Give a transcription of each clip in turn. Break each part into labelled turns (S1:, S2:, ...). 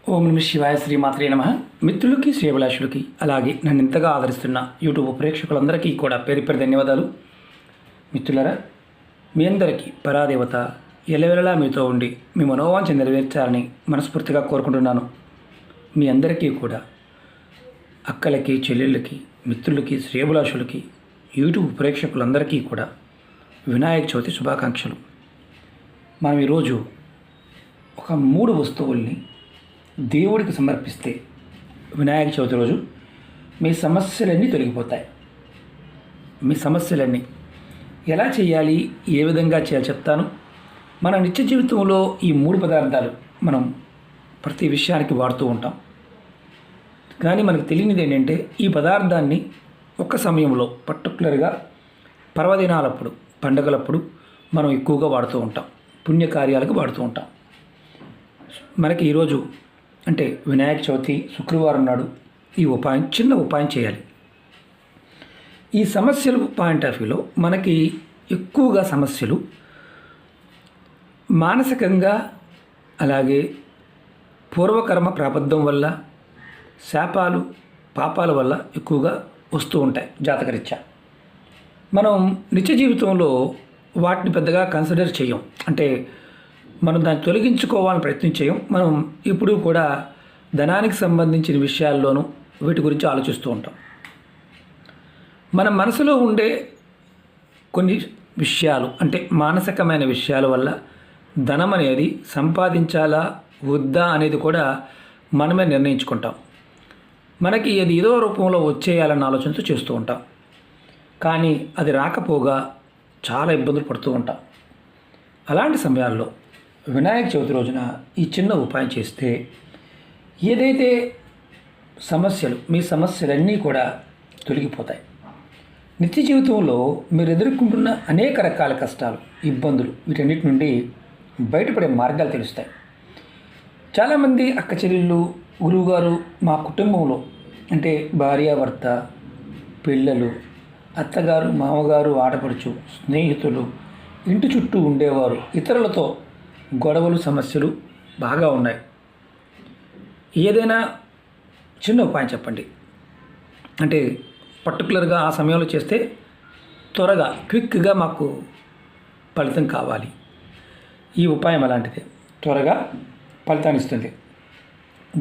S1: ఓం నమ శివాయ శ్రీమాత్రే నమ. మిత్రులకి శ్రేభిలాషులకి అలాగే నన్ను ఇంతగా ఆదరిస్తున్న యూట్యూబ్ ప్రేక్షకులందరికీ కూడా పేరు పేరు ధన్యవాదాలు. మిత్రులరా, మీ అందరికీ పరాదేవత ఎల్లవెల్లలా మీతో ఉండి మీ మనోవాంఛ నెరవేర్చాలని మనస్ఫూర్తిగా కోరుకుంటున్నాను. మీ అందరికీ కూడా అక్కలకి, చెల్లెళ్ళకి, మిత్రులకి, శ్రేభిలాషులకి, యూట్యూబ్ ప్రేక్షకులందరికీ కూడా వినాయక చవితి శుభాకాంక్షలు. మనం ఈరోజు ఒక 3 వస్తువుల్ని దేవుడికి సమర్పిస్తే వినాయక చవితి రోజు మీ సమస్యలన్నీ తొలగిపోతాయి. మీ సమస్యలన్నీ ఎలా చేయాలి, ఏ విధంగా చేయాలి చెప్తాను. మన నిత్య జీవితంలో ఈ 3 పదార్థాలు మనం ప్రతి విషయానికి వాడుతూ ఉంటాం. కానీ మనకు తెలియనిది ఏంటంటే ఈ పదార్థాన్ని ఒక సమయంలో పర్టికులర్గా పర్వదినాలప్పుడు, పండగలప్పుడు మనం ఎక్కువగా వాడుతూ ఉంటాం, పుణ్యకార్యాలకు వాడుతూ ఉంటాం. మనకి ఈరోజు అంటే వినాయక చవితి శుక్రవారం నాడు ఈ చిన్న ఉపాయం చేయాలి. ఈ సమస్యల పాయింట్ ఆఫ్ వ్యూలో మనకి ఎక్కువగా సమస్యలు మానసికంగా, అలాగే పూర్వకర్మ ప్రాబద్ధం వల్ల, శాపాలు పాపాల వల్ల ఎక్కువగా వస్తూ ఉంటాయి జాతకరీత్యా. మనం నిత్య జీవితంలో వాటిని పెద్దగా కన్సిడర్ చేయం, అంటే మనం దాన్ని తొలగించుకోవాలని ప్రయత్నం చేయం. మనం ఇప్పుడు కూడా ధనానికి సంబంధించిన విషయాల్లోనూ వీటి గురించి ఆలోచిస్తూ ఉంటాం. మన మనసులో ఉండే కొన్ని విషయాలు, అంటే మానసికమైన విషయాల వల్ల ధనం అనేది సంపాదించాలా వద్దా అనేది కూడా మనమే నిర్ణయించుకుంటాం. మనకి అది ఏదో రూపంలో వచ్చేయాలన్న ఆలోచనతో చేస్తూ ఉంటాం. కానీ అది రాకపోగా చాలా ఇబ్బందులు పడుతూ ఉంటాం. అలాంటి సమయాల్లో వినాయక చవితి రోజున ఈ చిన్న ఉపాయం చేస్తే ఏదైతే సమస్యలు, మీ సమస్యలన్నీ కూడా తొలగిపోతాయి. నిత్య జీవితంలో మీరు ఎదుర్కొంటున్న అనేక రకాల కష్టాలు, ఇబ్బందులు, వీటన్నిటి నుండి బయటపడే మార్గాలు తెలుస్తాయి. చాలామంది అక్క చెల్లెళ్ళు, గురువుగారు, మా కుటుంబంలో అంటే భార్యాభర్త, పిల్లలు, అత్తగారు, మామగారు, ఆడపడుచు, స్నేహితులు, ఇంటి చుట్టూ ఉండేవారు, ఇతరులతో గొడవలు, సమస్యలు బాగా ఉన్నాయి. ఏదైనా చిన్న ఉపాయం చెప్పండి, అంటే పర్టికులర్గా ఆ సమయంలో చేస్తే త్వరగా క్విక్గా మాకు ఫలితం కావాలి. ఈ ఉపాయం అలాంటిదే, త్వరగా ఫలితాన్ని ఇస్తుంది.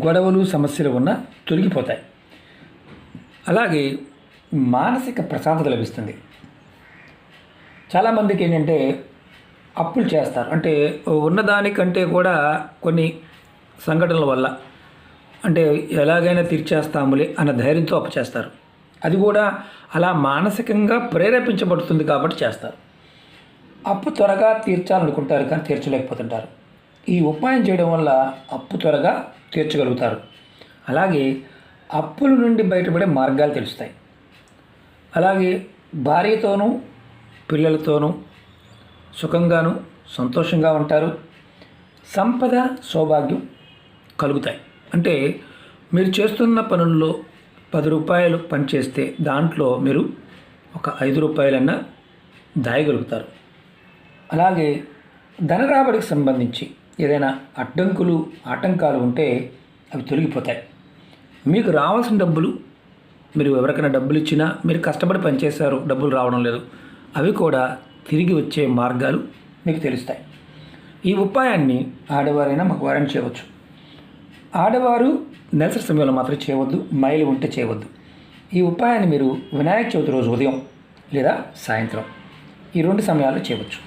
S1: గొడవలు, సమస్యలు ఉన్నా తొలగిపోతాయి. అలాగే మానసిక ప్రశాంతత లభిస్తుంది. చాలామందికి ఏంటంటే అప్పులు చేస్తారు, అంటే ఉన్నదానికంటే కూడా కొన్ని సంఘటనల వల్ల అంటే ఎలాగైనా తీర్చేస్తాములే అన్న ధైర్యంతో అప్పు చేస్తారు. అది కూడా అలా మానసికంగా ప్రేరేపించబడుతుంది కాబట్టి చేస్తారు. అప్పు త్వరగా తీర్చాలనుకుంటారు కానీ తీర్చలేకపోతుంటారు. ఈ ఉపాయం చేయడం వల్ల అప్పు త్వరగా తీర్చగలుగుతారు. అలాగే అప్పుల నుండి బయటపడే మార్గాలు తెలుస్తాయి. అలాగే భార్యతోనూ పిల్లలతోనూ సుఖంగాను సంతోషంగా ఉంటారు. సంపద, సౌభాగ్యం కలుగుతాయి. అంటే మీరు చేస్తున్న పనుల్లో 10 రూపాయలు పని చేస్తే దాంట్లో మీరు ఒక 5 రూపాయలన్నా దాయగలుగుతారు. అలాగే ధన రాబడికి సంబంధించి ఏదైనా అడ్డంకులు, ఆటంకాలు ఉంటే అవి తొలగిపోతాయి. మీకు రావాల్సిన డబ్బులు, మీరు ఎవరికైనా డబ్బులు ఇచ్చినా మీరు కష్టపడి పనిచేశారు, డబ్బులు రావడం లేదు, అవి కూడా తిరిగి వచ్చే మార్గాలు మీకు తెలుస్తాయి. ఈ ఉపాయాన్ని ఆడవారైనా మగవారైనా చేయవచ్చు. ఆడవారు నెలసరి సమయంలో మాత్రం చేయవద్దు, మైలు ఉంటే చేయవద్దు. ఈ ఉపాయాన్ని మీరు వినాయక చవితి రోజు ఉదయం లేదా సాయంత్రం ఈ 2 సమయాల్లో చేయవచ్చు.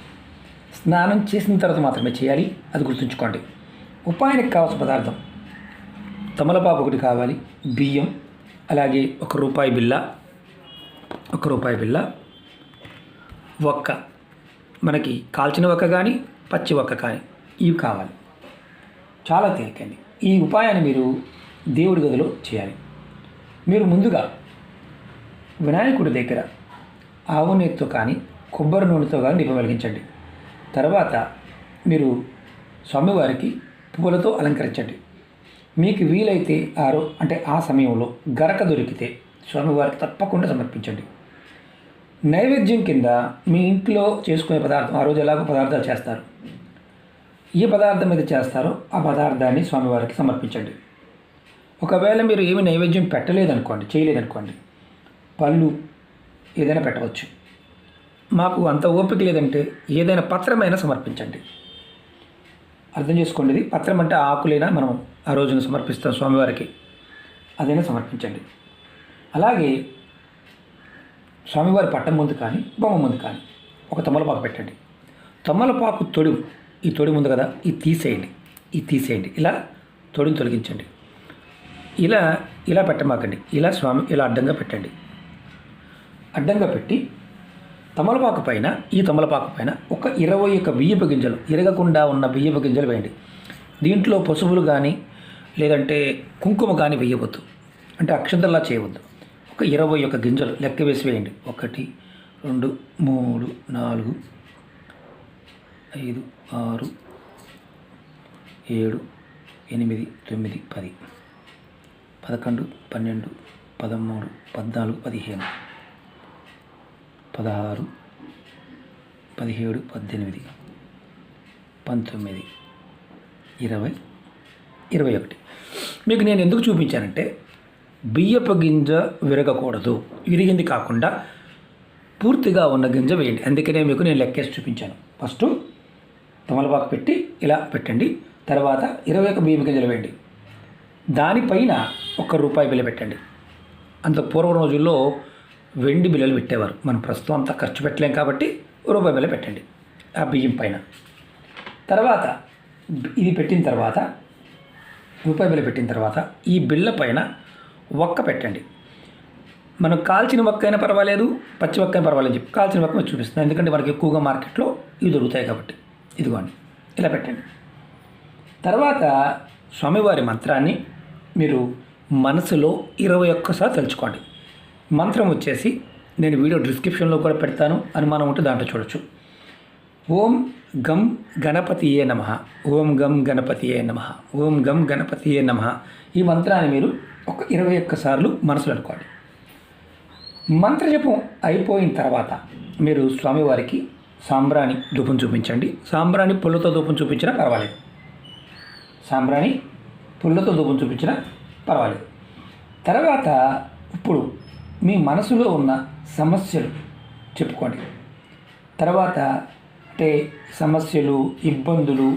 S1: స్నానం చేసిన తర్వాత మాత్రమే చేయాలి, అది గుర్తుంచుకోండి. ఉపాయానికి కావాల్సిన పదార్థం తమలపాకు 1 కావాలి, బియ్యం, అలాగే ₹1 బిళ్ళ, ఒక్క, మనకి కాల్చిన ఒక్క కానీ పచ్చి ఒక్క కానీ ఇవి కావాలి. చాలా తేలికండి. ఈ ఉపాయాన్ని మీరు దేవుడి గదిలో చేయాలి. మీరు ముందుగా వినాయకుడి దగ్గర ఆవు నెయ్యితో కానీ కొబ్బరి నూనెతో కానీ దీపం వెలిగించండి. తర్వాత మీరు స్వామివారికి పూలతో అలంకరించండి. మీకు వీలైతే అంటే ఆ సమయంలో గరక దొరికితే స్వామివారికి తప్పకుండా సమర్పించండి. నైవేద్యం కింద మీ ఇంట్లో చేసుకునే పదార్థం, ఆ రోజు ఎలాగో పదార్థాలు చేస్తారు, ఏ పదార్థం మీద చేస్తారో ఆ పదార్థాన్ని స్వామివారికి సమర్పించండి. ఒకవేళ మీరు ఏమి నైవేద్యం పెట్టలేదనుకోండి, చేయలేదనుకోండి, పళ్ళు ఏదైనా పెట్టవచ్చు. మాకు అంత ఓపిక లేదంటే ఏదైనా పత్రమైనా సమర్పించండి. అర్థం చేసుకోండి, ఇది పత్రం అంటే ఆకులైనా మనం ఆ రోజున సమర్పిస్తాం స్వామివారికి, అదైనా సమర్పించండి. అలాగే స్వామివారి పట్టం ముందు కానీ బొమ్మ ముందు కానీ ఒక తమలపాకు పెట్టండి. తమలపాకు తొడి, ఈ తొడి ముందు కదా, ఇది తీసేయండి, ఇలా తొడిని తొలగించండి. ఇలా పెట్టమాకండి, స్వామి ఇలా అడ్డంగా పెట్టండి. అడ్డంగా పెట్టి ఈ తమలపాకు పైన ఒక 21 బియ్యపు గింజలు, ఇరగకుండా ఉన్న బియ్యపు గింజలు వేయండి. దీంట్లో పసుపులు కానీ లేదంటే కుంకుమ కానీ వేయవద్దు, అంటే అక్షంతలా చేయవద్దు. ఒక 21 గింజలు లెక్క వేసి వేయండి. 1 2 3 4 5 6 7 8 9 10 11 12 13 14 15 16 17 18 19 20 21. మీకు నేను ఎందుకు చూపించానంటే బియ్యపు గింజ విరగకూడదు, విరిగింది కాకుండా పూర్తిగా ఉన్న గింజ వేయండి. అందుకనే మీకు నేను లెక్కేసి చూపించాను. ఫస్ట్ తమలపాకు పెట్టి ఇలా పెట్టండి, తర్వాత 21 బియ్యపు గింజలు వేయండి. దానిపైన ₹1 బిల్ల పెట్టండి. అంత పూర్వ రోజుల్లో వెండి బిల్లలు పెట్టేవారు. మనం ప్రస్తుతం అంతా ఖర్చు పెట్టలేం కాబట్టి ₹1 బిల్ల పెట్టండి ఆ బియ్యం పైన. తర్వాత ఇది పెట్టిన తర్వాత ₹1 బిల్ల పెట్టిన తర్వాత ఈ బిల్ల పైన ఒక్క పెట్టండి. మనం కాల్చిన ఒక్క అయినా పర్వాలేదు, పచ్చి ఒక్క అయినా పర్వాలేదు చెప్పి కాల్చిన ఒక్క మీకు చూపిస్తున్నాను, ఎందుకంటే మనకి ఎక్కువగా మార్కెట్లో ఇవి దొరుకుతాయి కాబట్టి. ఇదిగోండి, ఇలా పెట్టండి. తర్వాత స్వామివారి మంత్రాన్ని మీరు మనసులో 21 సార్లు తలుచుకోండి. మంత్రం వచ్చేసి నేను వీడియో డిస్క్రిప్షన్లో కూడా పెడతాను, అనుమానం ఉంటే దాంట్లో చూడొచ్చు. ఓం గం గణపతియే నమః, ఓం గం గణపతియే నమః, ఓం గం గణపతియే నమః. ఈ మంత్రాన్ని మీరు ఒక 21 సార్లు మనసులో అనుకోండి. మంత్రజపం అయిపోయిన తర్వాత మీరు స్వామివారికి సాంబ్రాణి ధూపం చూపించండి. సాంబ్రాణి పుల్లతో ధూపం చూపించినా పర్వాలేదు, తర్వాత ఇప్పుడు మీ మనసులో ఉన్న సమస్యలు చెప్పుకోండి. తర్వాత అంటే సమస్యలు, ఇబ్బందులు,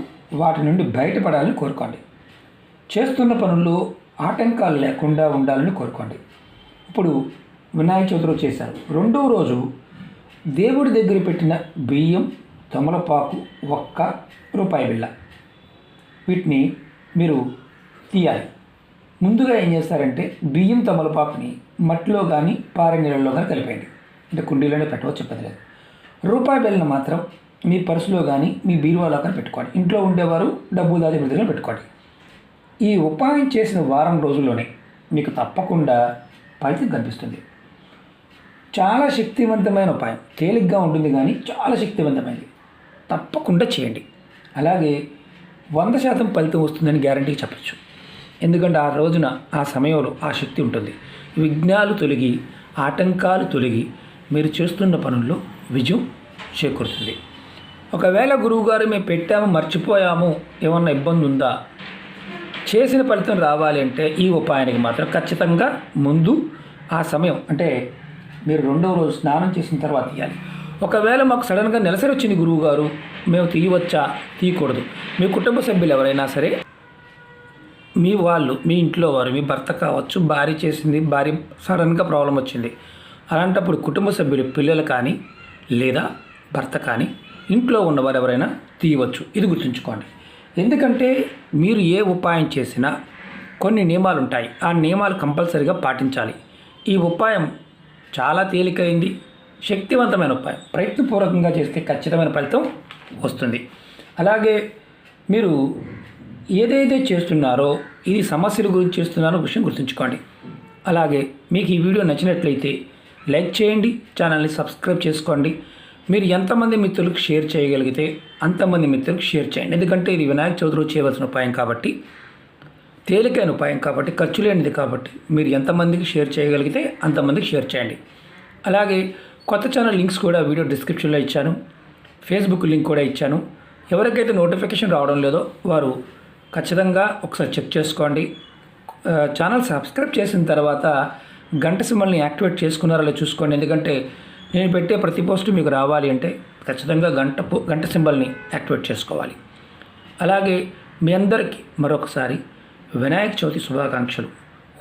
S1: వాటి నుండి బయటపడాలని కోరుకోండి. చేస్తున్న పనుల్లో ఆటంకాలు లేకుండా ఉండాలని కోరుకోండి. ఇప్పుడు వినాయక చవితి రోజు చేశారు. రెండవ రోజు దేవుడి దగ్గర పెట్టిన బియ్యం, తమలపాకు, ₹1 బిళ్ళ, వీటిని మీరు తీయాలి. ముందుగా ఏం చేస్తారంటే బియ్యం తమలపాకుని మట్టిలో కానీ పారే నీళ్ళలో కానీ కలిపేయండి. అంటే కుండీలోనే పెట్టవచ్చు, చెప్పదు లేదు. ₹1 బిళ్ళను మాత్రం మీ పర్సులో కానీ మీ బీరువాలో కానీ పెట్టుకోండి. ఇంట్లో ఉండేవారు డబ్బు దాచి దగ్గర పెట్టుకోండి. ఈ ఉపాయం చేసిన వారం రోజుల్లోనే మీకు తప్పకుండా ఫలితం కనిపిస్తుంది. చాలా శక్తివంతమైన ఉపాయం, తేలిగ్గా ఉంటుంది కానీ చాలా శక్తివంతమైనది. తప్పకుండా చేయండి. అలాగే 100% ఫలితం వస్తుందని గ్యారంటీ చెప్పచ్చు. ఎందుకంటే ఆ రోజున, ఆ సమయంలో ఆ శక్తి ఉంటుంది. విఘ్నాలు తొలగి, ఆటంకాలు తొలగి మీరు చేస్తున్న పనుల్లో విజయం చేకూరుతుంది. ఒకవేళ గురువుగారు మేము పెట్టాము, మర్చిపోయాము, ఏమన్నా ఇబ్బంది ఉందా, చేసిన ఫలితం రావాలి అంటే ఈ ఉపాయానికి మాత్రం ఖచ్చితంగా ముందు ఆ సమయం అంటే మీరు రెండవ రోజు స్నానం చేసిన తర్వాత తీయాలి. ఒకవేళ మాకు సడన్గా నెలసరి వచ్చింది గురువుగారు, మేము తీయవచ్చా, తీయకూడదు. మీ కుటుంబ సభ్యులు ఎవరైనా సరే, మీ ఇంట్లో వారు, మీ భర్త కావచ్చు, భార్య చేసింది, భార్య సడన్గా ప్రాబ్లం వచ్చింది, అలాంటప్పుడు కుటుంబ సభ్యులు, పిల్లలు కానీ లేదా భర్త కానీ ఇంట్లో ఉన్నవారు ఎవరైనా తీయవచ్చు. ఇది గుర్తుంచుకోండి. ఎందుకంటే మీరు ఏ ఉపాయం చేసినా కొన్ని నియమాలు ఉంటాయి, ఆ నియమాలు కంపల్సరీగా పాటించాలి. ఈ ఉపాయం చాలా తేలికైంది, శక్తివంతమైన ఉపాయం. ప్రయత్నపూర్వకంగా చేస్తే ఖచ్చితమైన ఫలితం వస్తుంది. అలాగే మీరు ఏదైతే చేస్తున్నారో ఇది సమస్యల గురించి చేస్తున్నారో విషయం గుర్తుంచుకోండి. అలాగే మీకు ఈ వీడియో నచ్చినట్లయితే లైక్ చేయండి, ఛానల్ని సబ్స్క్రైబ్ చేసుకోండి. మీరు ఎంతమంది మిత్రులకు షేర్ చేయగలిగితే అంతమంది మిత్రులకు షేర్ చేయండి. ఎందుకంటే ఇది వినాయక చవితి రోజు చేయవలసిన ఉపాయం కాబట్టి, తేలికైన ఉపాయం కాబట్టి, ఖర్చు లేనిది కాబట్టి మీరు ఎంతమందికి షేర్ చేయగలిగితే అంతమందికి షేర్ చేయండి. అలాగే కొత్త ఛానల్ లింక్స్ కూడా వీడియో డిస్క్రిప్షన్లో ఇచ్చాను, ఫేస్బుక్ లింక్ కూడా ఇచ్చాను. ఎవరికైతే నోటిఫికేషన్ రావడం లేదో వారు ఖచ్చితంగా ఒకసారి చెక్ చేసుకోండి. ఛానల్ సబ్స్క్రైబ్ చేసిన తర్వాత గంట సింబల్ని యాక్టివేట్ చేసుకున్నారో లేదో చూసుకోండి. ఎందుకంటే నేను పెట్టే ప్రతి పోస్టు మీకు రావాలి అంటే ఖచ్చితంగా గంట సింబల్ని యాక్టివేట్ చేసుకోవాలి. అలాగే మీ అందరికీ మరొకసారి వినాయక చవితి శుభాకాంక్షలు.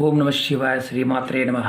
S1: ఓం నమః శివాయ, శ్రీమాత్రే నమః.